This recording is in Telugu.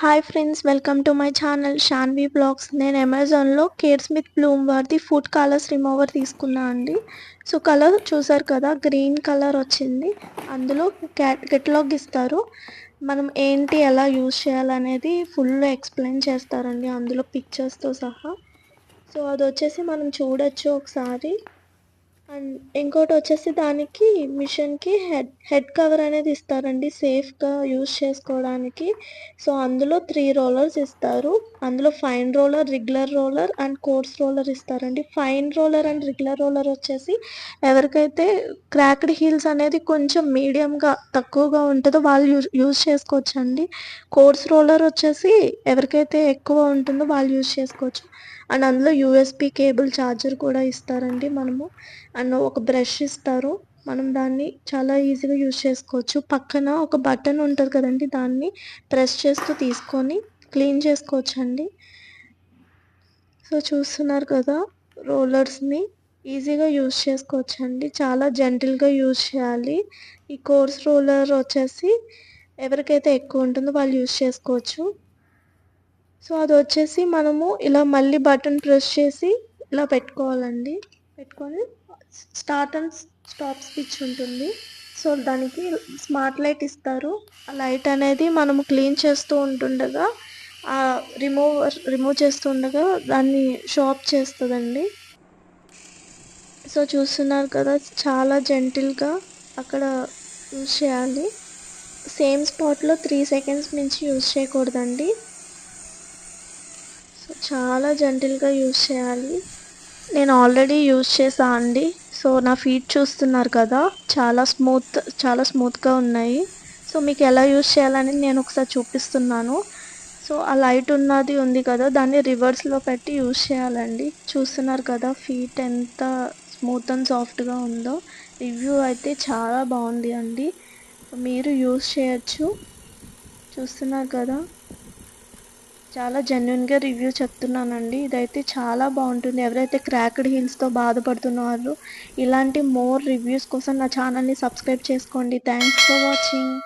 Hi friends, welcome to my channel Shanvi blogs. నేను అమెజాన్లో కేర్ స్మిత్ బ్లూమ్ వారిది ఫుడ్ కలర్స్ రిమూవర్ తీసుకున్నా అండి. సో కలర్ చూసారు కదా, గ్రీన్ కలర్ వచ్చింది. అందులో కెటలాగ్ ఇస్తారు. మనం ఏంటి ఎలా యూజ్ చేయాలనేది ఫుల్ ఎక్స్ప్లెయిన్ చేస్తారండి అందులో పిక్చర్స్తో సహా. సో అది వచ్చేసి మనం చూడొచ్చు ఒకసారి. అండ్ ఇంకోటి వచ్చేసి దానికి మిషన్కి హెడ్ కవర్ అనేది ఇస్తారండి, సేఫ్గా యూజ్ చేసుకోవడానికి. సో అందులో 3 రోలర్స్ ఇస్తారు. అందులో fine roller, regular roller and coarse roller ఇస్తారండి. Fine roller and regular roller వచ్చేసి ఎవరికైతే క్రాక్డ్ హీల్స్ అనేది కొంచెం మీడియంగా తక్కువగా ఉంటుందో వాళ్ళు యూజ్ చేసుకోవచ్చండి. కోర్స్ రోలర్ వచ్చేసి ఎవరికైతే ఎక్కువ ఉంటుందో వాళ్ళు యూజ్ చేసుకోవచ్చు. అండ్ అందులో యూఎస్బి కేబుల్ ఛార్జర్ కూడా ఇస్తారండి మనము. అండ్ ఒక బ్రష్ ఇస్తారు. మనం దాన్ని చాలా ఈజీగా యూజ్ చేసుకోవచ్చు. పక్కన ఒక బటన్ ఉంటుంది కదండి, దాన్ని ప్రెస్ చేస్తూ తీసుకొని క్లీన్ చేసుకోవచ్చండి. సో చూస్తున్నారు కదా, రోలర్స్ని ఈజీగా యూజ్ చేసుకోవచ్చండి. చాలా జెంటిల్గా యూజ్ చేయాలి. ఈ కోర్స్ రోలర్ వచ్చేసి ఎవరికైతే ఎక్కువ ఉంటుందో వాళ్ళు యూజ్ చేసుకోవచ్చు. సో అది వచ్చేసి మనము ఇలా మళ్ళీ బటన్ ప్రెస్ చేసి ఇలా పెట్టుకోవాలండి. పెట్టుకొని స్టార్ట్ అండ్ స్టాప్ స్విచ్ ఉంటుంది. సో దానికి స్మార్ట్ లైట్ ఇస్తారు. ఆ లైట్ అనేది మనము క్లీన్ చేస్తూ ఉంటుండగా ఆ రిమూవ్ చేస్తూ ఉండగా దాన్ని షాప్ చేస్తుందండి. సో చూస్తున్నారు కదా, చాలా జెంటిల్గా అక్కడ యూజ్ చేయాలి. సేమ్ స్పాట్లో 3 సెకండ్స్ నుంచి యూజ్ చేయకూడదండి. సో చాలా జెంటిల్గా యూజ్ చేయాలి. నేను ఆల్రెడీ యూజ్ చేసా అండి. సో నా ఫీట్ చూస్తున్నారు కదా, చాలా స్మూత్గా ఉన్నాయి. సో మీకు ఎలా యూజ్ చేయాలని నేను ఒకసారి చూపిస్తున్నాను. సో ఆ లైట్ ఉన్నది ఉంది కదా, దాన్ని రివర్స్లో పెట్టి యూజ్ చేయాలండి. చూస్తున్నారు కదా ఫీట్ ఎంత స్మూత్ అండ్ సాఫ్ట్గా ఉందో. రివ్యూ అయితే చాలా బాగుంది అండి. మీరు యూజ్ చేయొచ్చు. చూస్తున్నారు కదా, చాలా జెన్యున్గా రివ్యూ చెప్తున్నానండి. ఇదైతే చాలా బాగుంటుంది. ఎవరైతే క్రాక్డ్ హీల్స్తో బాధపడుతున్న వాళ్ళు ఇలాంటి మోర్ రివ్యూస్ కోసం నా ఛానల్ని సబ్స్క్రైబ్ చేసుకోండి. Thanks for watching.